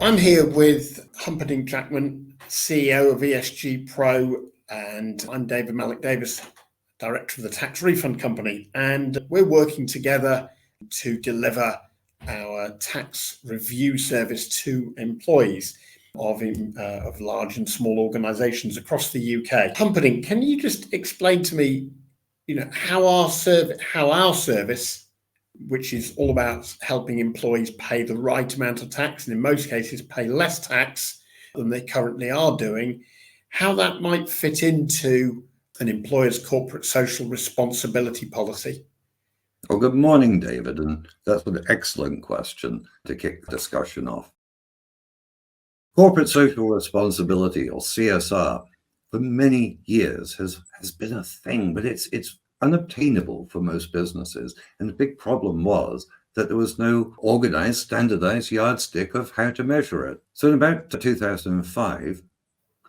I'm here with Humperdinck Jackman, CEO of ESG Pro, and I'm David Malik-Davis, Director of the Tax Refund Company. And we're working together to deliver our tax review service to employees of large and small organisations across the UK. Humperdinck, can you just explain to me, how our service, which is all about helping employees pay the right amount of tax, and in most cases pay less tax than they currently are doing, how that might fit into an employer's corporate social responsibility policy? Well, good morning, David, and that's an excellent question to kick the discussion off. Corporate social responsibility, or CSR, for many years has been a thing, but it's unobtainable for most businesses. And the big problem was that there was no organized, standardized yardstick of how to measure it. So in about 2005,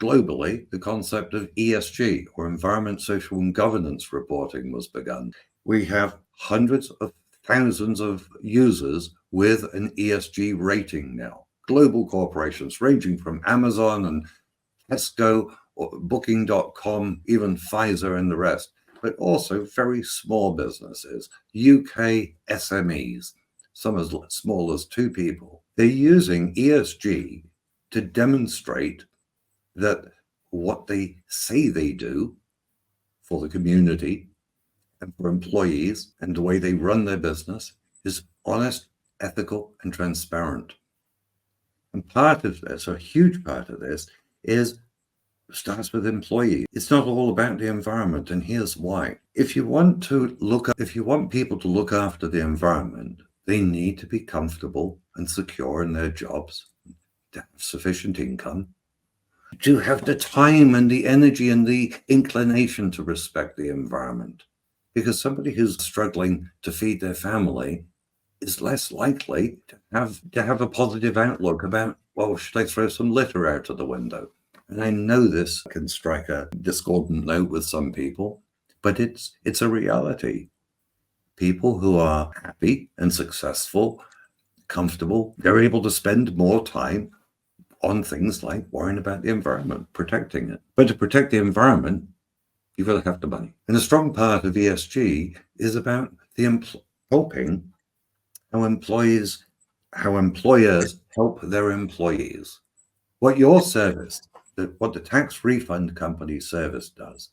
globally, the concept of ESG, or Environment, Social and Governance reporting, was begun. We have hundreds of thousands of users with an ESG rating now. Global corporations ranging from Amazon and Tesco, or Booking.com, even Pfizer and the rest, but also very small businesses, UK SMEs, some as small as 2 people. They're using ESG to demonstrate that what they say they do for the community and for employees and the way they run their business is honest, ethical, and transparent. And part of this, a huge part of this, starts with employees. It's not all about the environment, and here's why. If you want people to look after the environment, they need to be comfortable and secure in their jobs, to have sufficient income, to have the time and the energy and the inclination to respect the environment. Because somebody who's struggling to feed their family is less likely to have a positive outlook about, well, should I throw some litter out of the window? And I know this can strike a discordant note with some people, but it's a reality. People who are happy and successful, comfortable, they're able to spend more time on things like worrying about the environment, protecting it. But to protect the environment, you've got to have the money. And a strong part of ESG is about helping how employers help their employees. What the Tax Refund Company service does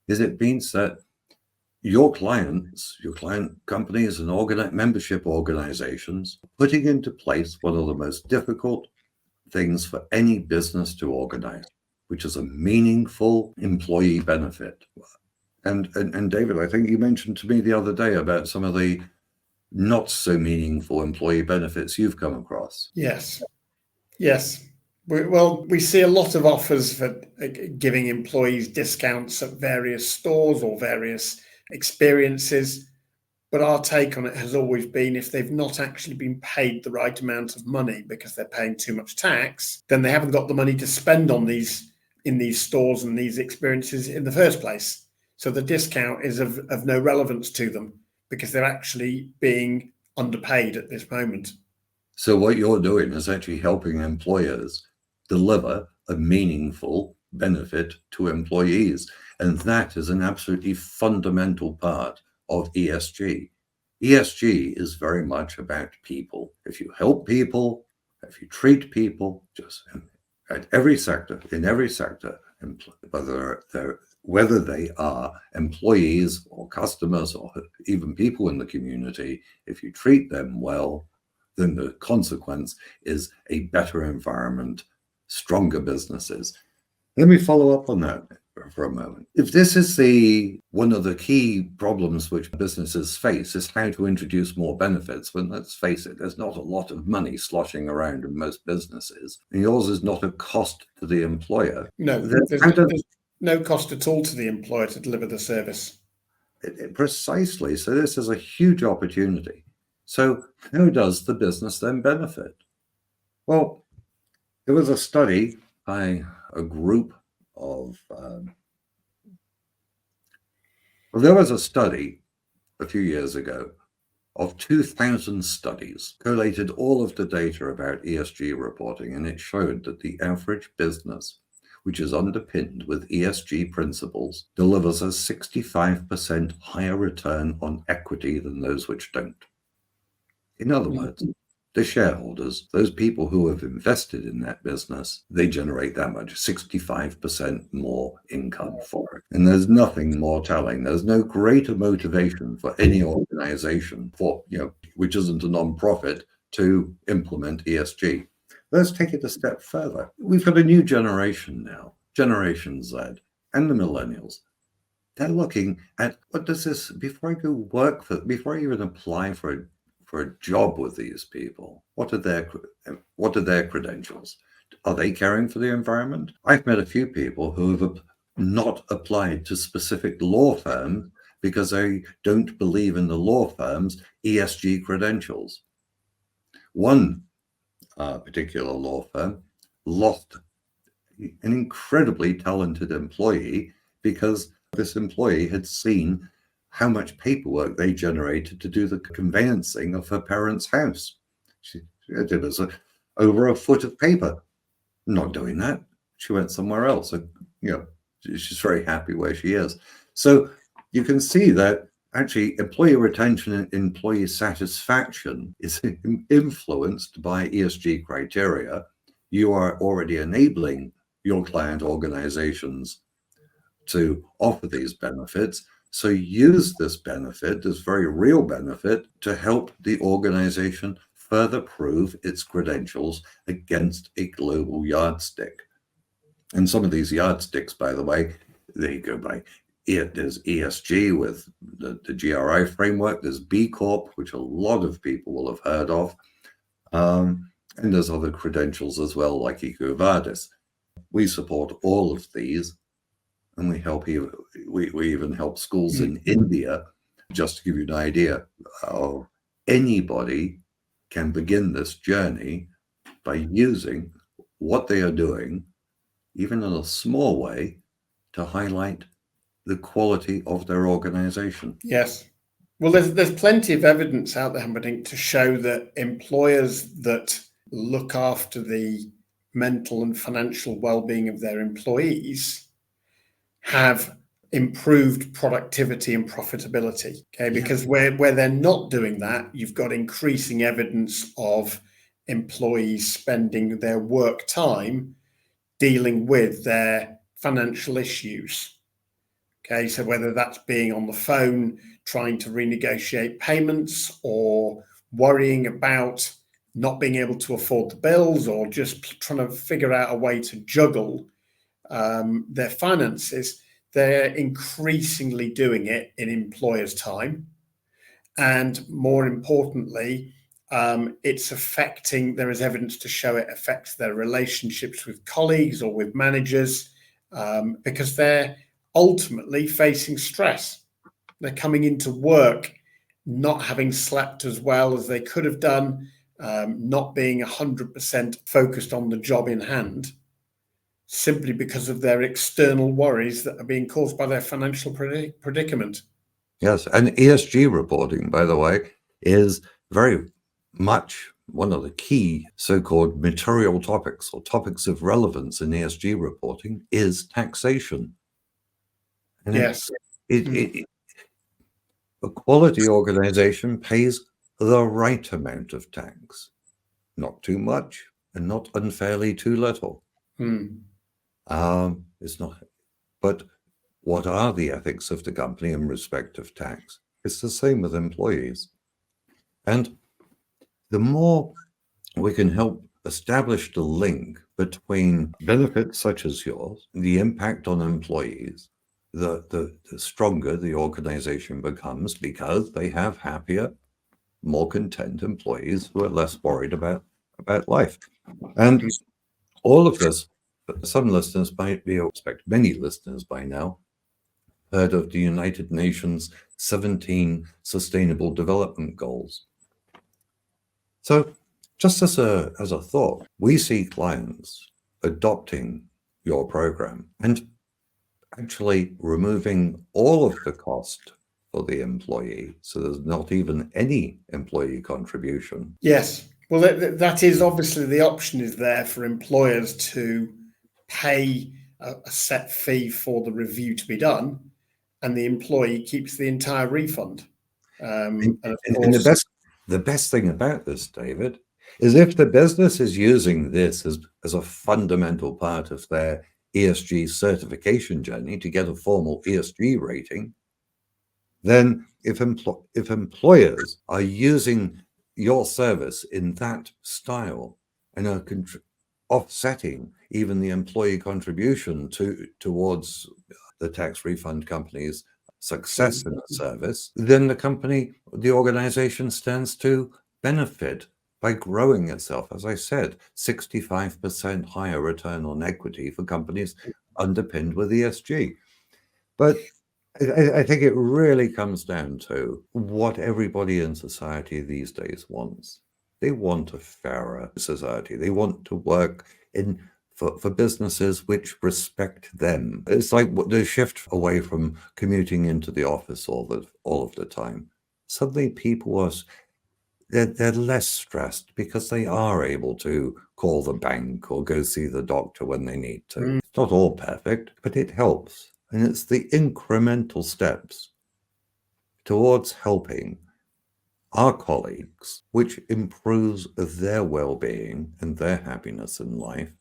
is it means that your client companies and membership organizations putting into place one of the most difficult things for any business to organize, which is a meaningful employee benefit. And David, I think you mentioned to me the other day about some of the not so meaningful employee benefits you've come across. Yes. We see a lot of offers for giving employees discounts at various stores or various experiences. But our take on it has always been, if they've not actually been paid the right amount of money because they're paying too much tax, then they haven't got the money to spend on in these stores and these experiences in the first place. So the discount is of no relevance to them because they're actually being underpaid at this moment. So what you're doing is actually helping employers deliver a meaningful benefit to employees. And that is an absolutely fundamental part of ESG. ESG is very much about people. If you help people, if you treat people, just in every sector, whether they are employees or customers or even people in the community, if you treat them well, then the consequence is a better environment, stronger businesses. Let me follow up on that for a moment. If this is one of the key problems which businesses face, is how to introduce more benefits, when, let's face it, there's not a lot of money sloshing around in most businesses, and yours is not a cost to the employer. No, there's no cost at all to the employer to deliver the service. Precisely. So this is a huge opportunity. So how does the business then benefit? Well, there was a study by a group of, there was a study a few years ago of 2,000 studies, collated all of the data about ESG reporting, and it showed that the average business, which is underpinned with ESG principles, delivers a 65% higher return on equity than those which don't. In other words, the shareholders, those people who have invested in that business, they generate that much, 65% more income for it. And there's nothing more telling. There's no greater motivation for any organization which isn't a non-profit to implement ESG. Let's take it a step further. We've got a new generation now, Generation Z, and the millennials. They're looking at, what does this, before I even apply for a job with these people, what are their credentials? Are they caring for the environment? I've met a few people who have not applied to specific law firms because they don't believe in the law firm's ESG credentials. One particular law firm lost an incredibly talented employee because this employee had seen how much paperwork they generated to do the conveyancing of her parents' house. It was over a foot of paper. Not doing that. She went somewhere else. She's very happy where she is. So you can see that actually employee retention and employee satisfaction is influenced by ESG criteria. You are already enabling your client organizations to offer these benefits. So use this benefit, this very real benefit, to help the organization further prove its credentials against a global yardstick. And some of these yardsticks, by the way, they go by, there's ESG with the GRI framework, there's B Corp, which a lot of people will have heard of, and there's other credentials as well, like EcoVadis. We support all of these. And we even help schools in India, just to give you an idea of anybody can begin this journey by using what they are doing, even in a small way, to highlight the quality of their organization. Yes. Well, there's plenty of evidence out there, I think, to show that employers that look after the mental and financial well-being of their employees have improved productivity and profitability. Okay, because where they're not doing that, you've got increasing evidence of employees spending their work time dealing with their financial issues. Okay, so whether that's being on the phone trying to renegotiate payments, or worrying about not being able to afford the bills, or just trying to figure out a way to juggle their finances, they're increasingly doing it in employers' time. And more importantly, it's affecting, there is evidence to show it affects their relationships with colleagues or with managers, because they're ultimately facing stress. They're coming into work not having slept as well as they could have done, not being 100% focused on the job in hand, simply because of their external worries that are being caused by their financial predicament. Yes, and ESG reporting, by the way, is very much one of the key so-called material topics, or topics of relevance in ESG reporting, is taxation. And yes. A quality organization pays the right amount of tax, not too much and not unfairly too little. It's not, but what are the ethics of the company in respect of tax? It's the same with employees. And the more we can help establish the link between benefits such as yours, the impact on employees, the stronger the organization becomes, because they have happier, more content employees who are less worried about life. And all of this, some listeners might be, I expect many listeners by now, heard of the United Nations 17 Sustainable Development Goals. So just as a thought, we see clients adopting your program and actually removing all of the cost for the employee. So there's not even any employee contribution. Yes. Well, that is obviously the option is there for employers to pay a set fee for the review to be done, and the employee keeps the entire refund. And of And course, the best thing about this, David, is if the business is using this as a fundamental part of their ESG certification journey to get a formal ESG rating, then if employers are using your service in that style and are offsetting even the employee contribution towards the tax refund company's success in the service, then the organization stands to benefit by growing itself. As I said, 65% higher return on equity for companies underpinned with ESG. But I think it really comes down to what everybody in society these days wants. They want a fairer society. They want to work for businesses which respect them. It's like the shift away from commuting into the office all of the time. Suddenly people they're less stressed because they are able to call the bank or go see the doctor when they need to. It's not all perfect, but it helps. And it's the incremental steps towards helping our colleagues, which improves their well-being and their happiness in life,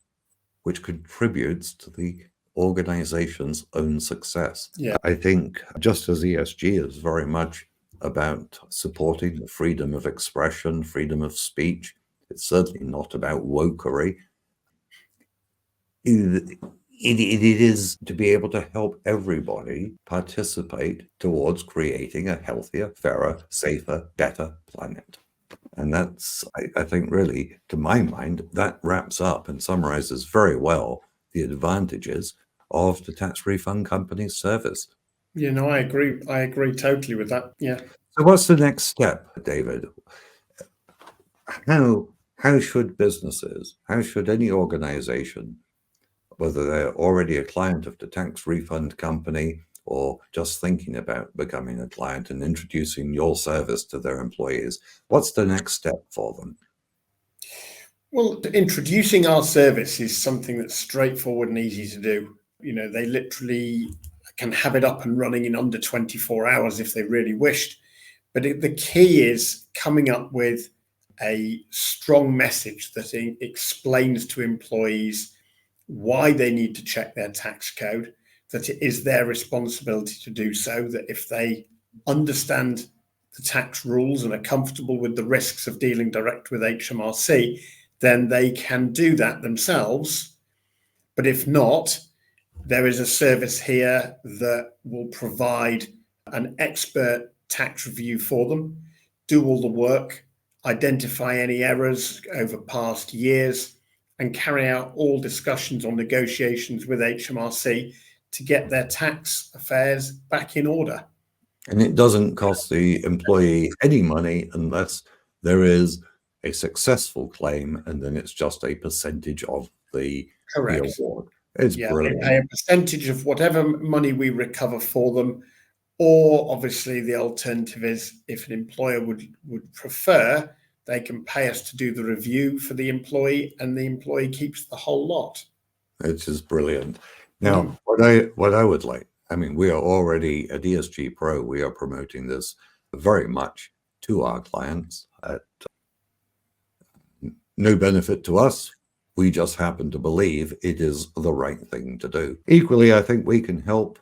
which contributes to the organization's own success. Yeah. I think just as ESG is very much about supporting the freedom of expression, freedom of speech, it's certainly not about wokery. It is to be able to help everybody participate towards creating a healthier, fairer, safer, better planet. And that's, I think, really, to my mind, that wraps up and summarizes very well the advantages of the Tax Refund Company's service. You know, I agree. I agree totally with that. Yeah. So what's the next step, David? How should businesses, how should any organization, whether they're already a client of the Tax Refund Company or just thinking about becoming a client and introducing your service to their employees, what's the next step for them? Well, introducing our service is something that's straightforward and easy to do. You know, they literally can have it up and running in under 24 hours if they really wished. But the key is coming up with a strong message that explains to employees why they need to check their tax code, that it is their responsibility to do so, that if they understand the tax rules and are comfortable with the risks of dealing direct with HMRC, then they can do that themselves. But if not, there is a service here that will provide an expert tax review for them, do all the work, identify any errors over past years, and carry out all discussions on negotiations with HMRC to get their tax affairs back in order. And it doesn't cost the employee any money unless there is a successful claim, and then it's just a percentage of the award. It's brilliant. They pay a percentage of whatever money we recover for them, or obviously the alternative is if an employer would prefer, they can pay us to do the review for the employee, and the employee keeps the whole lot. It's just brilliant. Now, what I would like, I mean, we are already at ESG Pro, we are promoting this very much to our clients at no benefit to us. We just happen to believe it is the right thing to do. Equally, I think we can help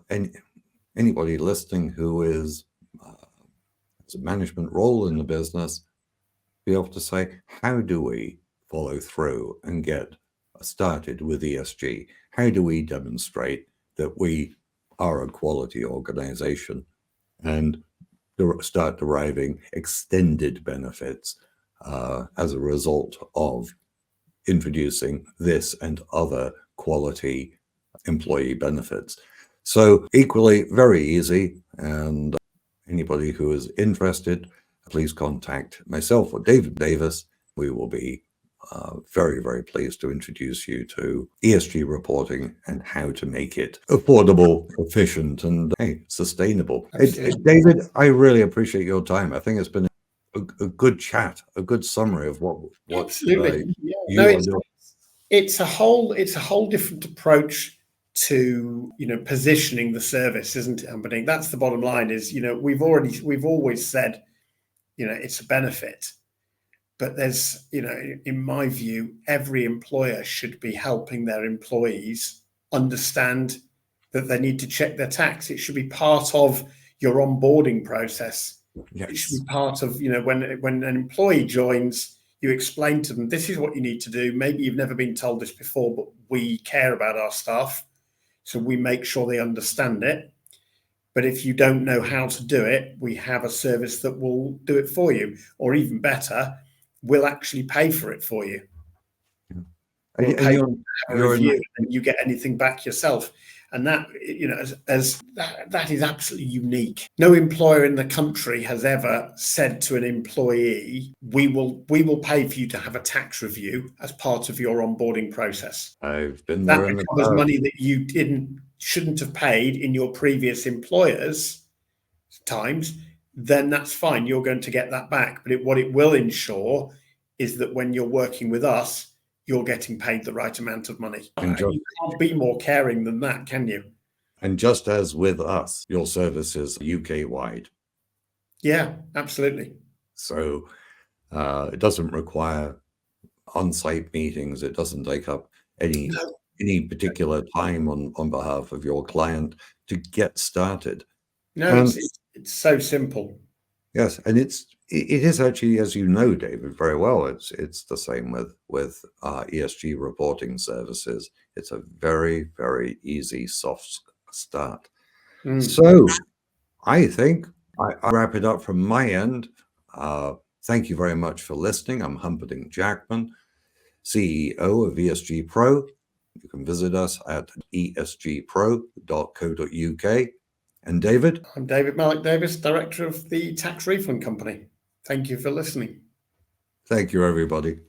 anybody listening who is has a management role in the business be able to say, how do we follow through and get started with ESG? How do we demonstrate that we are a quality organization and start deriving extended benefits as a result of introducing this and other quality employee benefits? So equally, very easy. And anybody who is interested, please contact myself or David Davis. We will be very, very pleased to introduce you to ESG reporting and how to make it affordable, efficient, and sustainable. David, I really appreciate your time. I think it's been a good chat, a good summary of what Absolutely. It's a whole different approach to positioning the service, isn't it, Anthony? That's the bottom line. Is we've always said it's a benefit, but there's in my view, every employer should be helping their employees understand that they need to check their tax. It should be part of your onboarding process. Yes. It should be part of when an employee joins, you explain to them, this is what you need to do. Maybe you've never been told this before, but we care about our staff, so we make sure they understand it. But if you don't know how to do it, we have a service that will do it for you, or even better, we'll actually pay for it for you. We'll pay for a review, and you get anything back yourself. And that, that is absolutely unique. No employer in the country has ever said to an employee, we will pay for you to have a tax review as part of your onboarding process. I've been there. That recovers money that you shouldn't have paid in your previous employers' times. Then that's fine. You're going to get that back. But what it will ensure is that when you're working with us, you're getting paid the right amount of money. You can't be more caring than that, can you? And just as with us, your service is UK-wide. Yeah, absolutely. So it doesn't require on-site meetings. It doesn't take up any particular time on behalf of your client to get started. No, it's so simple. Yes, and it is actually, as you know, David, very well. It's the same with ESG reporting services. It's a very, very easy, soft start. So I think I wrap it up from my end. Thank you very much for listening. I'm Humperdinck Jackman, CEO of ESG Pro. You can visit us at esgpro.co.uk. And David? I'm David Malik Davis, Director of the Tax Refund Company. Thank you for listening. Thank you, everybody.